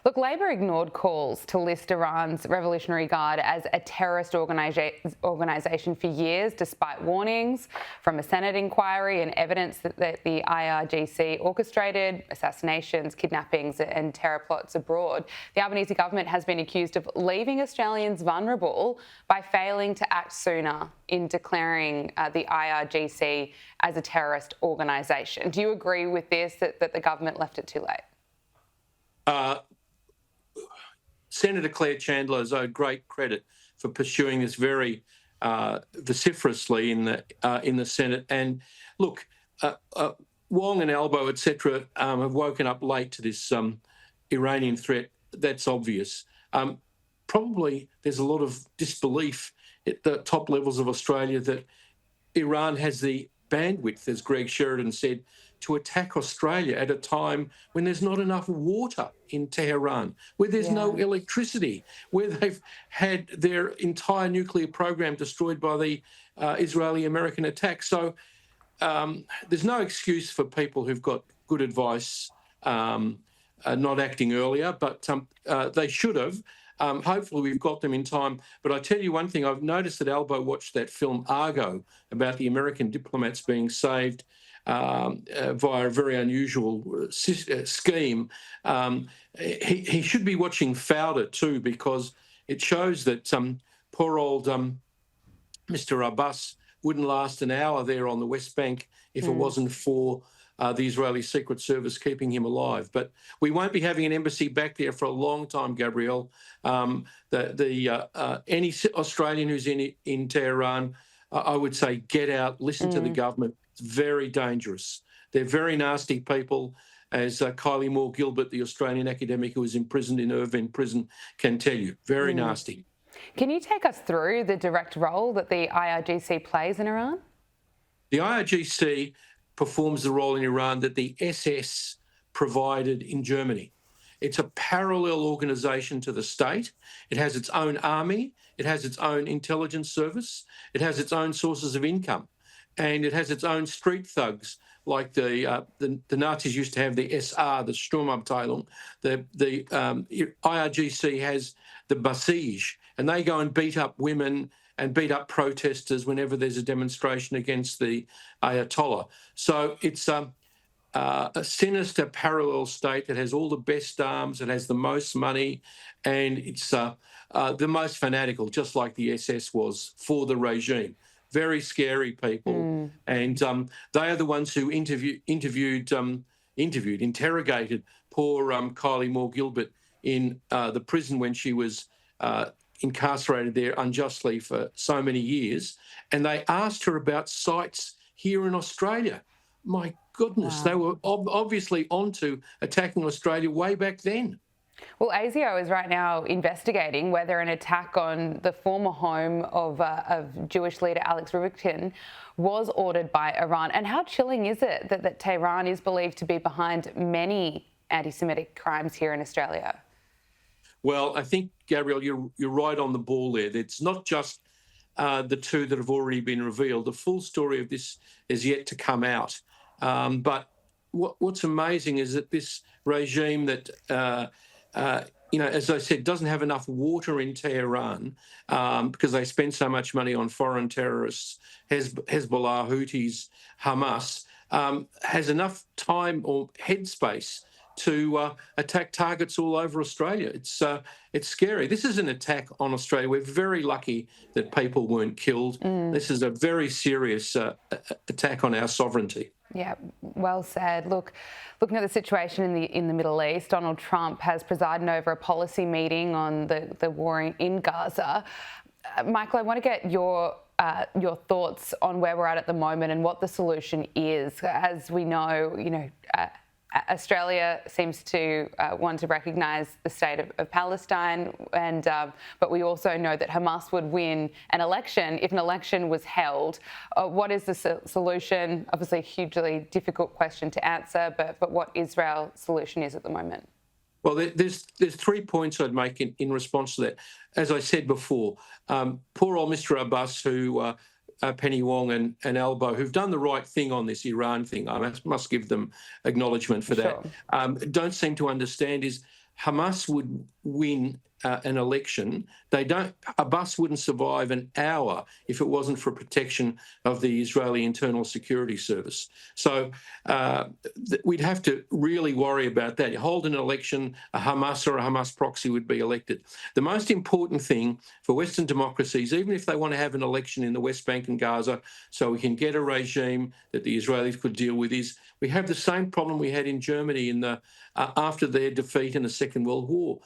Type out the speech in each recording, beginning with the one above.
Look, Labor ignored calls to list Iran's Revolutionary Guard as a terrorist organisation for years, despite warnings from a Senate inquiry and evidence that the IRGC orchestrated assassinations, kidnappings and terror plots abroad. The Albanese government has been accused of leaving Australians vulnerable by failing to act sooner in declaring the IRGC as a terrorist organisation. Do you agree with this, that the government left it too late? Senator Claire Chandler is owed great credit for pursuing this very vociferously in the Senate. And look, Wong and Albo, etc., have woken up late to this Iranian threat. That's obvious. Probably there's a lot of disbelief at the top levels of Australia that Iran has the bandwidth, as Greg Sheridan said, to attack Australia at a time when there's not enough water in Tehran, where there's no electricity, where they've had their entire nuclear program destroyed by the Israeli-American attack. So there's no excuse for people who've got good advice not acting earlier, but they should have. Hopefully we've got them in time. But I tell you one thing, I've noticed that Albo watched that film Argo about the American diplomats being saved via a very unusual scheme. He should be watching Fauda too, because it shows that poor old Mr. Abbas wouldn't last an hour there on the West Bank if it wasn't for the Israeli Secret Service keeping him alive. But we won't be having an embassy back there for a long time, Gabrielle. Any Australian who's in Tehran, I would say get out, listen to the government. It's very dangerous. They're very nasty people, as Kylie Moore-Gilbert, the Australian academic who was imprisoned in Irvine prison, can tell you. Very nasty. Can you take us through the direct role that the IRGC plays in Iran? The IRGC performs the role in Iran that the SS provided in Germany. It's a parallel organisation to the state. It has its own army. It has its own intelligence service. It has its own sources of income. And it has its own street thugs, like the Nazis used to have the SR, the Sturmabteilung. The IRGC has the Basij, and they go and beat up women and beat up protesters whenever there's a demonstration against the Ayatollah. So it's a sinister parallel state that has all the best arms, it has the most money, and it's the most fanatical, just like the SS was for the regime. Very scary people. And they are the ones who interrogated poor Kylie Moore-Gilbert in the prison when she was incarcerated there unjustly for so many years. And they asked her about sites here in Australia. My goodness, they were obviously onto attacking Australia way back then. Well, ASIO is right now investigating whether an attack on the former home of Jewish leader Alex Rivkin was ordered by Iran. And how chilling is it that Tehran is believed to be behind many anti-Semitic crimes here in Australia? Well, I think, Gabrielle, you're right on the ball there. It's not just the two that have already been revealed. The full story of this is yet to come out. But what's amazing is that this regime that, as I said, doesn't have enough water in Tehran because they spend so much money on foreign terrorists, Hezbollah, Houthis, Hamas, has enough time or headspace to attack targets all over Australia. It's scary. This is an attack on Australia. We're very lucky that people weren't killed. This is a very serious attack on our sovereignty. Yeah, well said. Look, looking at the situation in the Middle East, Donald Trump has presided over a policy meeting on the war in Gaza. Michael, I want to get your thoughts on where we're at the moment and what the solution is. As we know, Australia seems to want to recognise the state of Palestine, but we also know that Hamas would win an election if an election was held. What is the solution? Obviously, a hugely difficult question to answer, but what Israel's solution is at the moment? Well, there's 3 points I'd make in response to that. As I said before, poor old Mr. Abbas, who Penny Wong and Albo, who've done the right thing on this Iran thing. I must give them acknowledgement for that. Don't seem to understand is Hamas would win an election. Abbas wouldn't survive an hour if it wasn't for protection of the Israeli Internal Security Service. So we'd have to really worry about that. You hold an election, a Hamas or a Hamas proxy would be elected. The most important thing for Western democracies, even if they want to have an election in the West Bank and Gaza so we can get a regime that the Israelis could deal with, is we have the same problem we had in Germany after their defeat in the Second World War.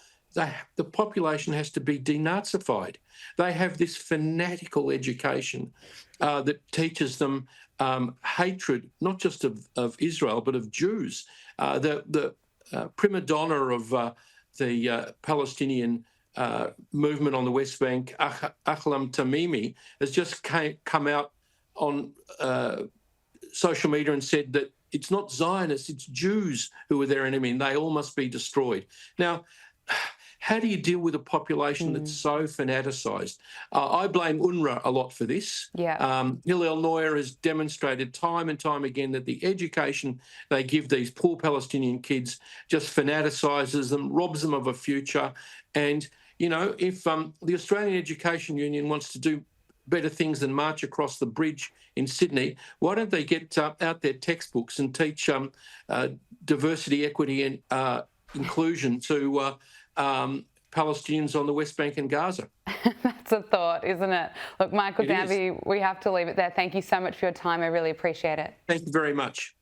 The population has to be denazified. They have this fanatical education that teaches them hatred, not just of Israel, but of Jews. The prima donna of the Palestinian movement on the West Bank, Ahlam Tamimi, has just come out on social media and said that it's not Zionists, it's Jews who are their enemy and they all must be destroyed. Now, how do you deal with a population that's so fanaticised? I blame UNRWA a lot for this. Yeah. Hillel Neuer has demonstrated time and time again that the education they give these poor Palestinian kids just fanaticises them, robs them of a future. And, you know, if the Australian Education Union wants to do better things than march across the bridge in Sydney, why don't they get out their textbooks and teach diversity, equity and inclusion to Palestinians on the West Bank and Gaza? That's a thought, isn't it? Look, Michael Danby, we have to leave it there. Thank you so much for your time. I really appreciate it. Thank you very much.